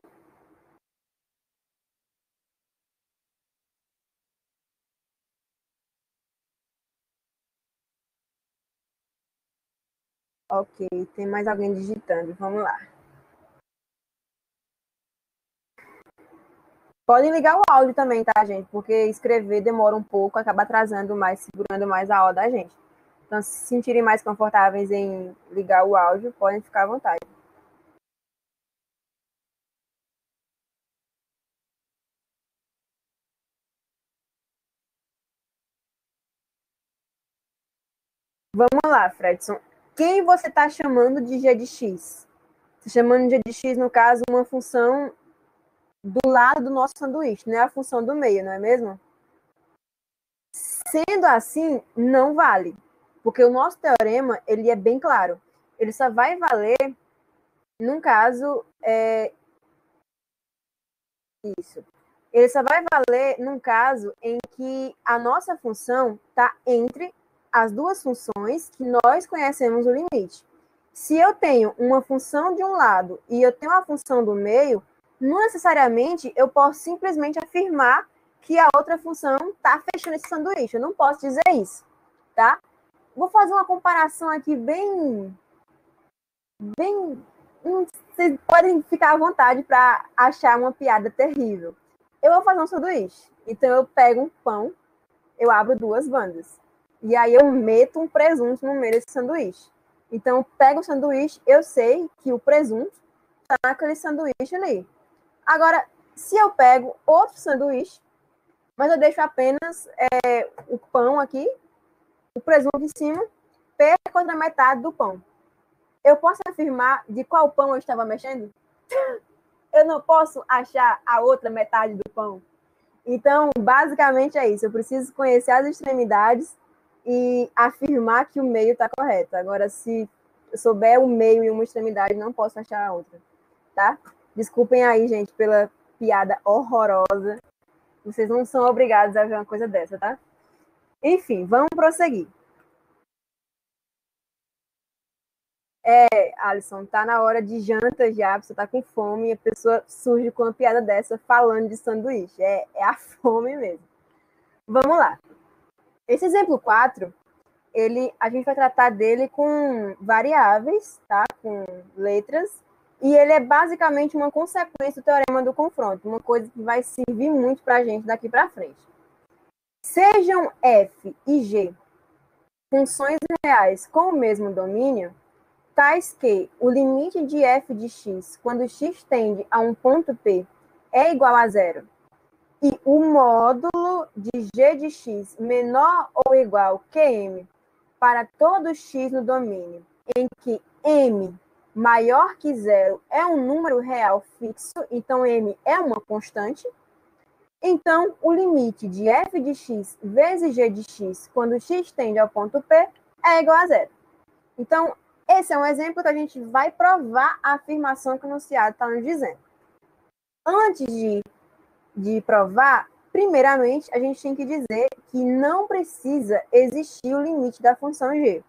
Ok, tem mais alguém digitando. Vamos lá. Podem ligar o áudio também, tá, gente? Porque escrever demora um pouco, acaba atrasando mais, segurando mais a hora da gente. Então, se se sentirem mais confortáveis em ligar o áudio, podem ficar à vontade. Vamos lá, Fredson. Quem você está chamando de g de x? Você chamando de g de x, no caso, uma função do lado do nosso sanduíche, não é a função do meio, não é mesmo? Sendo assim, não vale. Porque o nosso teorema, ele é bem claro. Ele só vai valer num caso isso. Ele só vai valer num caso em que a nossa função está entre as duas funções que nós conhecemos o limite. Se eu tenho uma função de um lado e eu tenho a função do meio, não necessariamente eu posso simplesmente afirmar que a outra função está fechando esse sanduíche. Eu não posso dizer isso, tá? Vou fazer uma comparação aqui bem. Vocês podem ficar à vontade para achar uma piada terrível. Eu vou fazer um sanduíche. Então eu pego um pão, eu abro duas bandas. E aí eu meto um presunto no meio desse sanduíche. Então eu pego o sanduíche, eu sei que o presunto está naquele sanduíche ali. Agora, se eu pego outro sanduíche, mas eu deixo apenas o pão aqui, o presunto em cima, perco outra metade do pão. Eu posso afirmar de qual pão eu estava mexendo? Eu não posso achar a outra metade do pão. Então, basicamente é isso. Eu preciso conhecer as extremidades e afirmar que o meio está correto. Agora, se eu souber o meio e uma extremidade, não posso achar a outra, tá? Desculpem aí, gente, pela piada horrorosa. Vocês não são obrigados a ver uma coisa dessa, tá? Enfim, vamos prosseguir. Alisson, tá na hora de janta já, você tá com fome e a pessoa surge com uma piada dessa falando de sanduíche. É a fome mesmo. Vamos lá. Esse exemplo 4, a gente vai tratar dele com variáveis, tá? Com letras, E ele é basicamente uma consequência do teorema do confronto, uma coisa que vai servir muito para a gente daqui para frente. Sejam f e g funções reais com o mesmo domínio, tais que o limite de f de x, quando x tende a um ponto P, é igual a zero, e o módulo de g de x menor ou igual que m para todo x no domínio, em que m maior que zero é um número real fixo, então m é uma constante, então o limite de f de x vezes g de x, quando x tende ao ponto P, é igual a zero. Então, esse é um exemplo que a gente vai provar a afirmação que o enunciado está nos dizendo. Antes de provar, primeiramente, a gente tem que dizer que não precisa existir o limite da função g.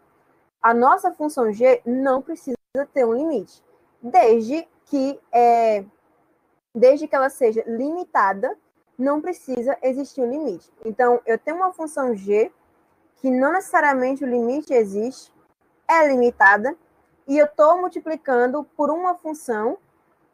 A nossa função g não precisa ter um limite, desde que ela seja limitada, não precisa existir um limite. Então, eu tenho uma função g que não necessariamente o limite existe, é limitada, e eu estou multiplicando por uma função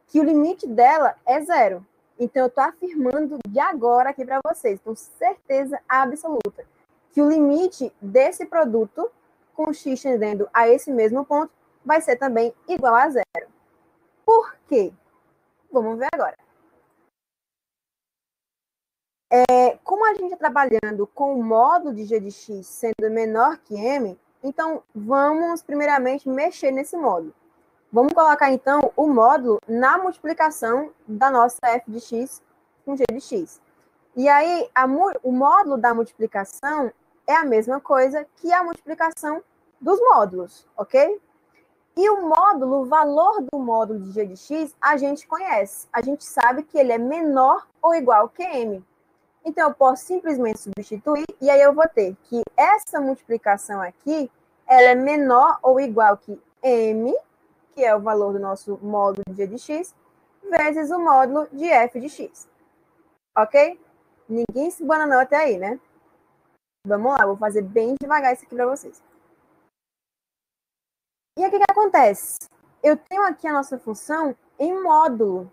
que o limite dela é zero. Então, eu estou afirmando de agora aqui para vocês, com certeza absoluta, que o limite desse produto, com x tendendo a esse mesmo ponto, vai ser também igual a zero. Por quê? Vamos ver agora. Como a gente está trabalhando com o módulo de g de x sendo menor que m, então vamos primeiramente mexer nesse módulo. Vamos colocar então o módulo na multiplicação da nossa f de x com g de x. E aí, o módulo da multiplicação é a mesma coisa que a multiplicação dos módulos, ok? E o módulo, o valor do módulo de g de x, a gente conhece. A gente sabe que ele é menor ou igual que m. Então, eu posso simplesmente substituir, e aí eu vou ter que essa multiplicação aqui, ela é menor ou igual que m, que é o valor do nosso módulo de g de x, vezes o módulo de f de x. Ok? Ninguém se bananou até aí, né? Vamos lá, vou fazer bem devagar isso aqui para vocês. E aí, o que acontece? Eu tenho aqui a nossa função em módulo.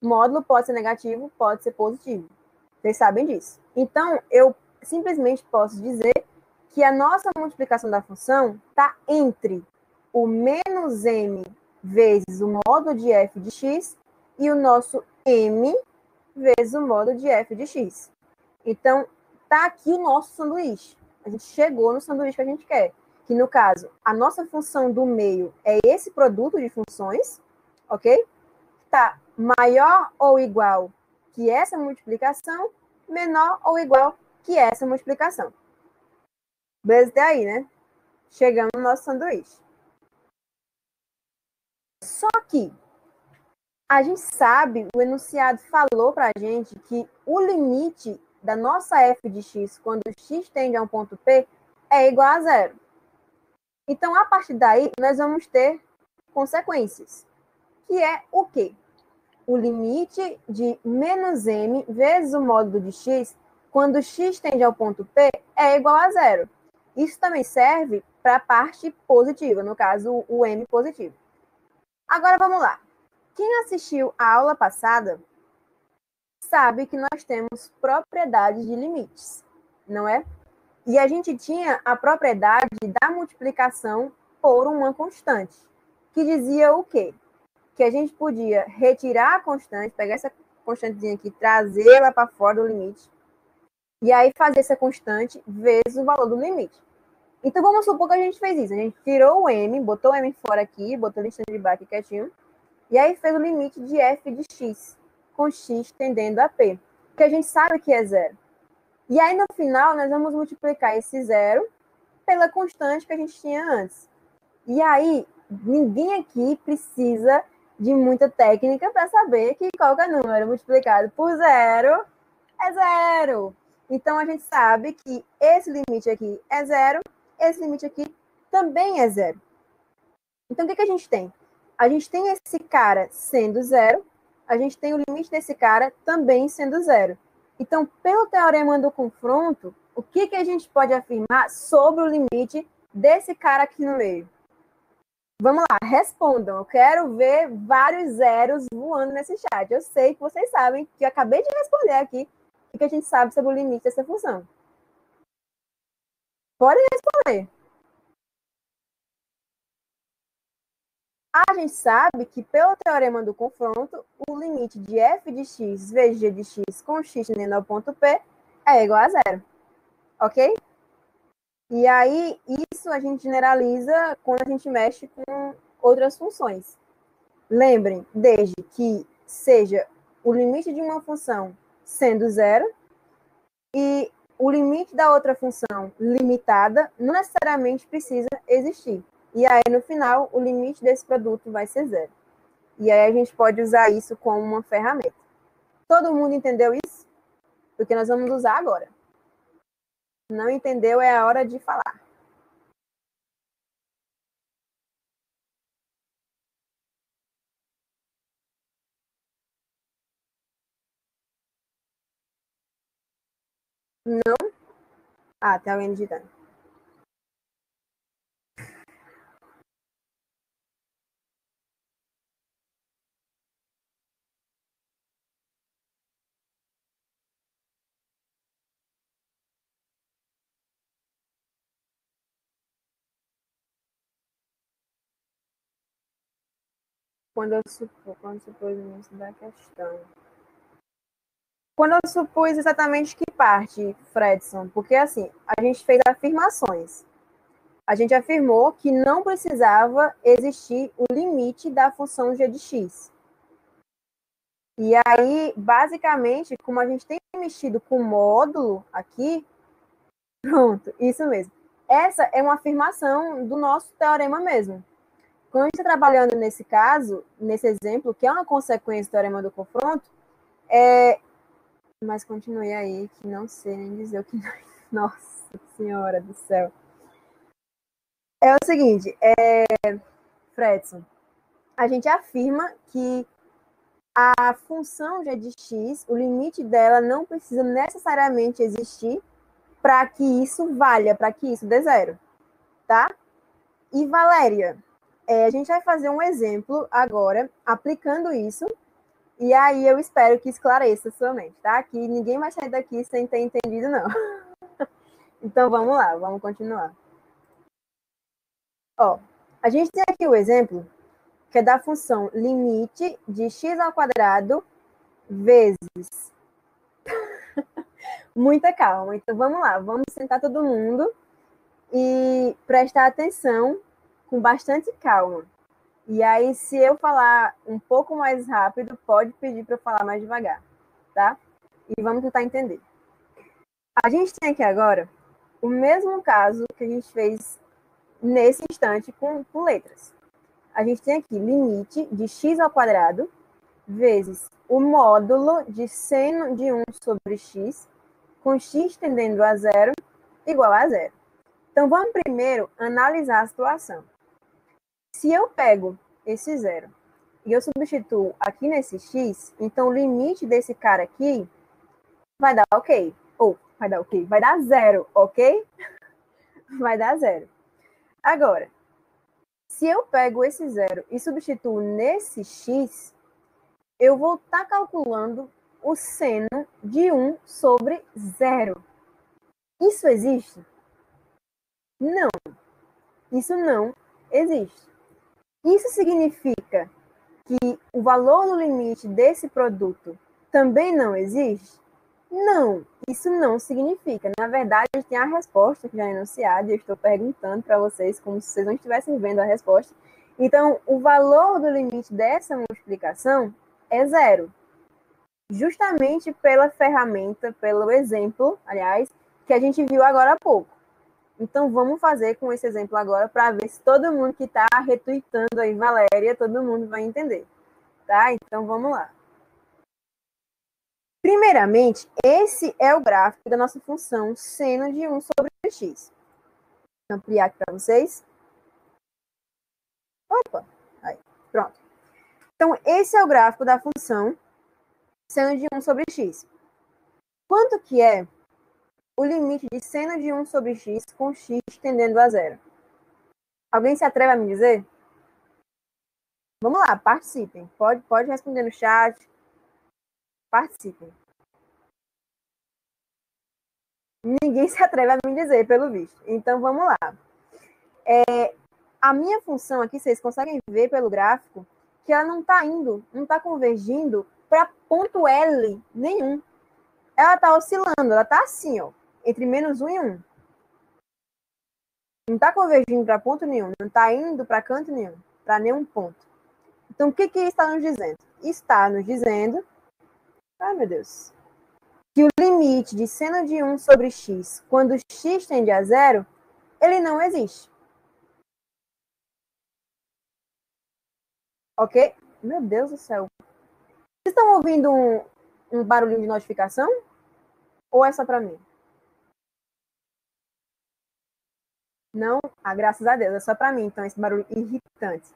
Módulo pode ser negativo, pode ser positivo. Vocês sabem disso. Então, eu simplesmente posso dizer que a nossa multiplicação da função está entre o menos m vezes o módulo de f de x e o nosso m vezes o módulo de f de x. Então, está aqui o nosso sanduíche. A gente chegou no sanduíche que a gente quer. Que, no caso, a nossa função do meio é esse produto de funções, ok? Está maior ou igual que essa multiplicação, menor ou igual que essa multiplicação. Beleza até aí, né? Chegamos no nosso sanduíche. Só que a gente sabe, o enunciado falou para a gente que o limite da nossa f de x, quando x tende a um ponto P, é igual a zero. Então, a partir daí, nós vamos ter consequências. Que é o quê? O limite de menos m vezes o módulo de x, quando x tende ao ponto P, é igual a zero. Isso também serve para a parte positiva, no caso, o m positivo. Agora, vamos lá. Quem assistiu à aula passada sabe que nós temos propriedades de limites, não é? E a gente tinha a propriedade da multiplicação por uma constante, que dizia o quê? Que a gente podia retirar a constante, pegar essa constantezinha aqui, trazê-la para fora do limite, e aí fazer essa constante vezes o valor do limite. Então, vamos supor que a gente fez isso. A gente tirou o m, botou o m fora aqui, botou o listante de bar aqui quietinho, e aí fez o limite de f de x, com x tendendo a p, que a gente sabe que é zero. E aí, no final, nós vamos multiplicar esse zero pela constante que a gente tinha antes. E aí, ninguém aqui precisa de muita técnica para saber que qualquer número multiplicado por zero é zero. Então, a gente sabe que esse limite aqui é zero, esse limite aqui também é zero. Então, o que a gente tem? A gente tem esse cara sendo zero, a gente tem o limite desse cara também sendo zero. Então, pelo teorema do confronto, o que a gente pode afirmar sobre o limite desse cara aqui no meio? Vamos lá, respondam. Eu quero ver vários zeros voando nesse chat. Eu sei que vocês sabem, que eu acabei de responder aqui, o que a gente sabe sobre o limite dessa função. Pode responder. A gente sabe que, pelo teorema do confronto, o limite de f de x vezes g de x com x tendendo ao ponto P é igual a zero. Ok? E aí, isso a gente generaliza quando a gente mexe com outras funções. Lembrem, desde que seja o limite de uma função sendo zero e o limite da outra função limitada não necessariamente precisa existir. E aí, no final, o limite desse produto vai ser zero. E aí a gente pode usar isso como uma ferramenta. Todo mundo entendeu isso? Porque nós vamos usar agora. Não entendeu, é a hora de falar. Não? Ah, tem alguém digitando. Quando supus o início da questão. Quando eu supus exatamente que parte, Fredson? Porque, assim, a gente fez afirmações. A gente afirmou que não precisava existir o limite da função g de x. E aí, basicamente, como a gente tem mexido com módulo aqui, pronto, isso mesmo. Essa é uma afirmação do nosso teorema mesmo. Quando a gente está trabalhando nesse caso, nesse exemplo, que é uma consequência do teorema do confronto, mas continue aí, que não sei nem dizer o que... Nossa Senhora do céu. É o seguinte, Fredson, a gente afirma que a função g de x, o limite dela não precisa necessariamente existir para que isso valha, para que isso dê zero, tá? E, Valéria, a gente vai fazer um exemplo agora, aplicando isso, e aí eu espero que esclareça sua mente, tá? Que ninguém vai sair daqui sem ter entendido, não. Então, vamos lá, vamos continuar. Ó, a gente tem aqui o exemplo, que é da função limite de x ao quadrado vezes... Muita calma. Então, vamos lá, vamos sentar todo mundo e prestar atenção com bastante calma. E aí, se eu falar um pouco mais rápido, pode pedir para eu falar mais devagar, tá? E vamos tentar entender. A gente tem aqui agora o mesmo caso que a gente fez nesse instante com letras. A gente tem aqui limite de x ao quadrado vezes o módulo de seno de 1 sobre x, com x tendendo a zero, igual a zero. Então, vamos primeiro analisar a situação. Se eu pego esse zero e eu substituo aqui nesse x, então o limite desse cara aqui vai dar ok. Ou vai dar ok? Vai dar zero, ok? Vai dar zero. Agora, se eu pego esse zero e substituo nesse x, eu vou estar calculando o seno de 1 sobre zero. Isso existe? Não. Isso não existe. Isso significa que o valor no limite desse produto também não existe? Não, isso não significa. Na verdade, tem a resposta que já é enunciada, e eu estou perguntando para vocês como se vocês não estivessem vendo a resposta. Então, o valor do limite dessa multiplicação é zero. Justamente pela ferramenta, pelo exemplo, aliás, que a gente viu agora há pouco. Então, vamos fazer com esse exemplo agora para ver se todo mundo que está retuitando aí, Valéria, todo mundo vai entender. Tá? Então, vamos lá. Primeiramente, esse é o gráfico da nossa função seno de 1 sobre x. Vou ampliar aqui para vocês. Opa! Aí, pronto. Então, esse é o gráfico da função seno de 1 sobre x. Quanto que é o limite de seno de 1 sobre x com x tendendo a zero? Alguém se atreve a me dizer? Vamos lá, participem. Pode responder no chat. Participem. Ninguém se atreve a me dizer, pelo visto. Então, vamos lá. A minha função aqui, vocês conseguem ver pelo gráfico, que ela não está convergindo para ponto L nenhum. Ela está oscilando, ela está assim, ó, entre -1 e 1. Não está convergindo para ponto nenhum, não está indo para canto nenhum, para nenhum ponto. Então, o que está nos dizendo? Está nos dizendo, ai meu Deus, que o limite de seno de 1 sobre x, quando x tende a zero, ele não existe. Ok? Meu Deus do céu. Vocês estão ouvindo um barulhinho de notificação? Ou é só para mim? Não? Ah, graças a Deus, é só para mim, então, esse barulho irritante.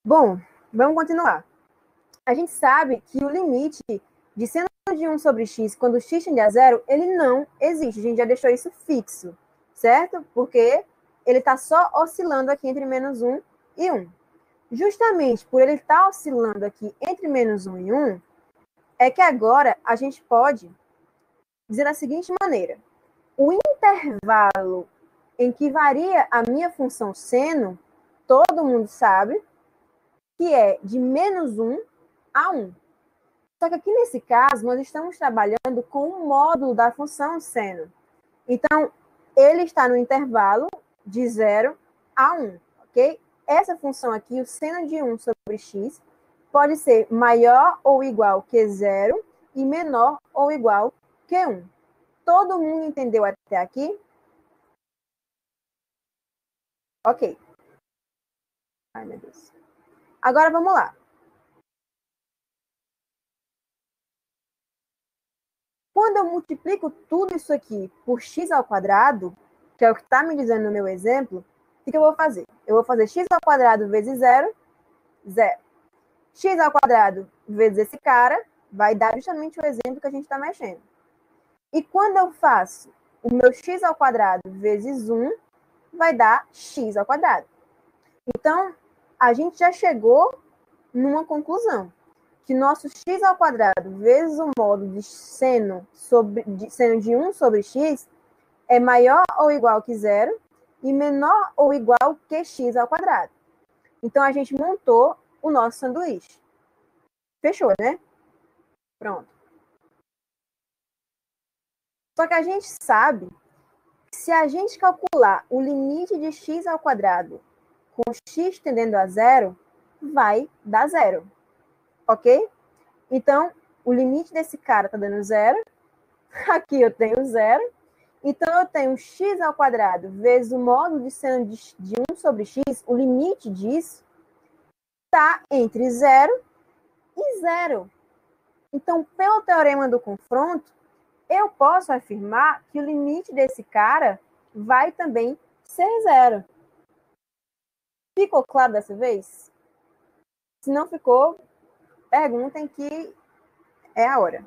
Bom, vamos continuar. A gente sabe que o limite de seno de 1 sobre x, quando x tende a zero, ele não existe. A gente já deixou isso fixo, certo? Porque ele está só oscilando aqui entre -1 e 1. Justamente por ele estar oscilando aqui entre -1 e 1, é que agora a gente pode dizer da seguinte maneira. O intervalo em que varia a minha função seno, todo mundo sabe, que é de -1 a 1. Só que aqui nesse caso, nós estamos trabalhando com o módulo da função seno. Então, ele está no intervalo de 0 a 1, ok? Essa função aqui, o seno de 1 sobre x, pode ser maior ou igual que 0 e menor ou igual que 1. Todo mundo entendeu até aqui? Ok. Ai, meu Deus. Agora, vamos lá. Quando eu multiplico tudo isso aqui por x ao quadrado, que é o que está me dizendo no meu exemplo, o que eu vou fazer? Eu vou fazer x ao quadrado vezes 0, 0. X ao quadrado vezes esse cara vai dar justamente o exemplo que a gente está mexendo. E quando eu faço o meu x ao quadrado vezes 1, vai dar x ao quadrado. Então, a gente já chegou numa conclusão. Que nosso x ao quadrado vezes o módulo de seno de 1 sobre x é maior ou igual que 0 e menor ou igual que x ao quadrado. Então, a gente montou o nosso sanduíche. Fechou, né? Pronto. Só que a gente sabe que se a gente calcular o limite de x ao quadrado com x tendendo a 0, vai dar 0. Ok? Então, o limite desse cara está dando 0. Aqui eu tenho 0. Então, eu tenho x ao quadrado vezes o módulo de seno de 1 sobre x. O limite disso está entre 0 e 0. Então, pelo teorema do confronto, eu posso afirmar que o limite desse cara vai também ser 0. Ficou claro dessa vez? Se não ficou, perguntem que é a hora.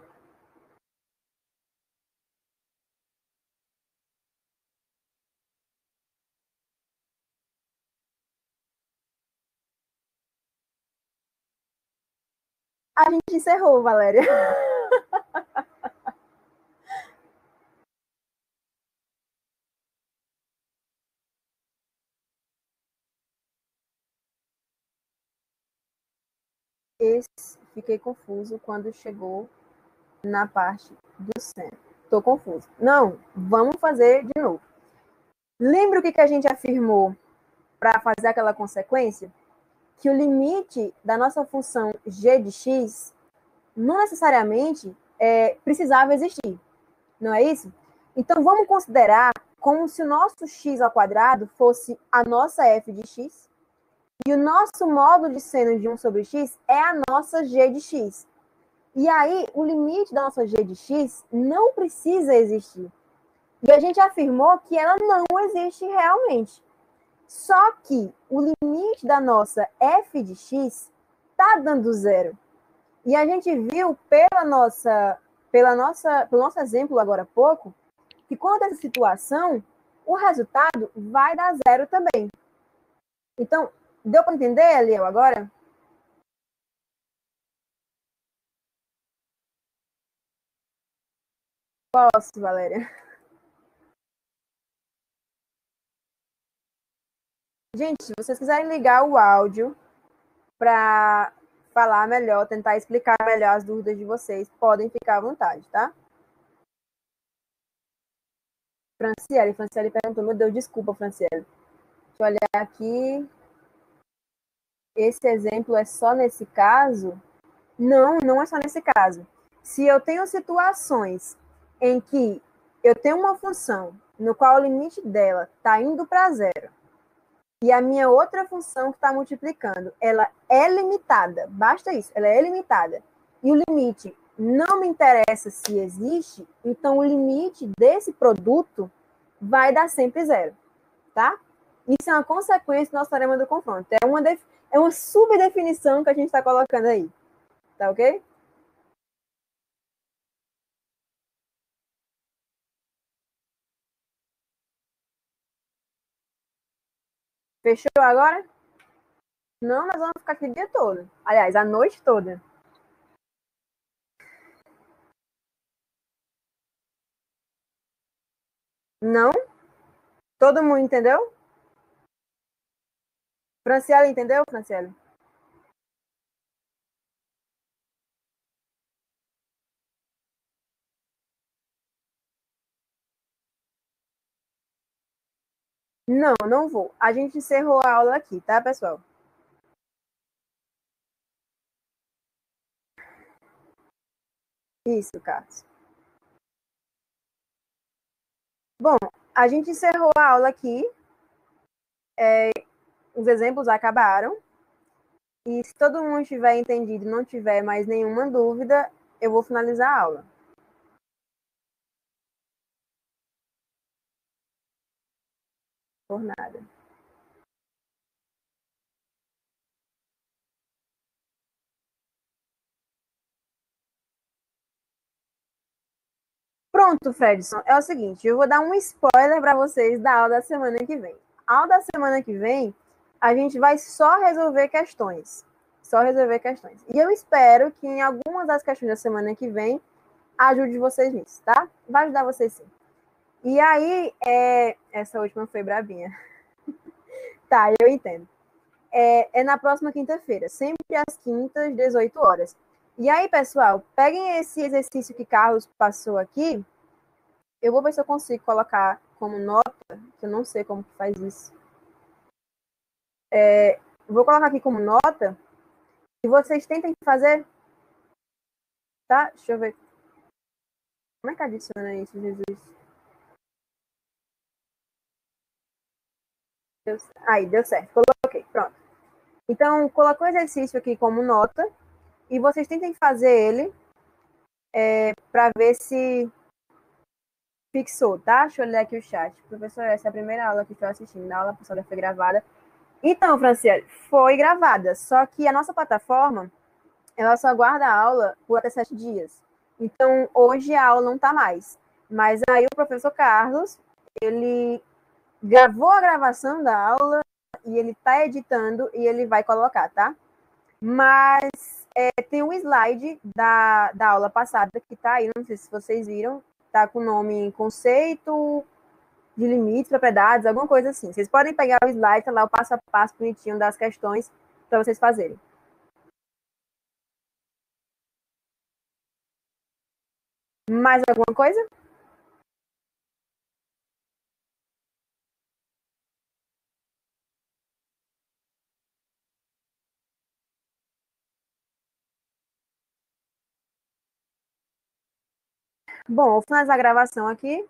A gente encerrou, Valéria. Fiquei confuso quando chegou na parte do seno. Estou confuso. Não, vamos fazer de novo. Lembra o que a gente afirmou para fazer aquela consequência? Que o limite da nossa função g de x não necessariamente precisava existir. Não é isso? Então, vamos considerar como se o nosso x ao quadrado fosse a nossa f de x e o nosso módulo de seno de 1 sobre x é a nossa g de x. E aí, o limite da nossa g de x não precisa existir. E a gente afirmou que ela não existe realmente. Só que o limite da nossa f de x está dando 0. E a gente viu pelo nosso exemplo agora há pouco, que quando essa situação, o resultado vai dar 0 também. Então, deu para entender, Eliel, agora? Posso, Valéria. Gente, se vocês quiserem ligar o áudio para falar melhor, tentar explicar melhor as dúvidas de vocês, podem ficar à vontade, tá? Franciele perguntou, meu Deus, desculpa, Franciele. Deixa eu olhar aqui. Esse exemplo é só nesse caso? Não, não é só nesse caso. Se eu tenho situações em que eu tenho uma função no qual o limite dela está indo para zero e a minha outra função que está multiplicando, ela é limitada, basta isso, ela é limitada, e o limite não me interessa se existe, então o limite desse produto vai dar sempre zero, tá? Isso é uma consequência do nosso teorema do confronto. É uma subdefinição que a gente está colocando aí, tá ok? Fechou agora? Não, nós vamos ficar aqui o dia todo. Aliás, a noite toda. Não? Todo mundo entendeu? Franciele entendeu, Franciele? Não, não vou. A gente encerrou a aula aqui, tá, pessoal? Isso, Carlos. Bom, a gente encerrou a aula aqui. Os exemplos acabaram. E se todo mundo tiver entendido e não tiver mais nenhuma dúvida, eu vou finalizar a aula. Por nada. Pronto, Fredson. É o seguinte, eu vou dar um spoiler para vocês da aula da semana que vem. A aula da semana que vem, a gente vai só resolver questões. Só resolver questões. E eu espero que em algumas das questões da semana que vem ajude vocês nisso, tá? Vai ajudar vocês sim. E aí, essa última foi brabinha. Tá, eu entendo. É na próxima quinta-feira, sempre às quintas, 18 horas. E aí, pessoal, peguem esse exercício que Carlos passou aqui. Eu vou ver se eu consigo colocar como nota, que eu não sei como que faz isso. Vou colocar aqui como nota e vocês tentem fazer, tá? Deixa eu ver. Como é que adiciona isso, Jesus? Aí, deu certo. Coloquei, pronto. Então, colocou o exercício aqui como nota e vocês tentem fazer ele para ver se fixou, tá? Deixa eu olhar aqui o chat. Professor, essa é a primeira aula que estou assistindo. A aula passada foi gravada. Então, Franciele, foi gravada, só que a nossa plataforma ela só guarda a aula por até 7 dias. Então, hoje a aula não está mais. Mas aí o professor Carlos, ele gravou a gravação da aula e ele está editando e ele vai colocar, tá? Mas tem um slide da aula passada que está aí, não sei se vocês viram, tá com o nome conceito de limites, propriedades, alguma coisa assim. Vocês podem pegar o slide, tá lá o passo a passo bonitinho das questões para vocês fazerem. Mais alguma coisa? Bom, vou finalizar a gravação aqui.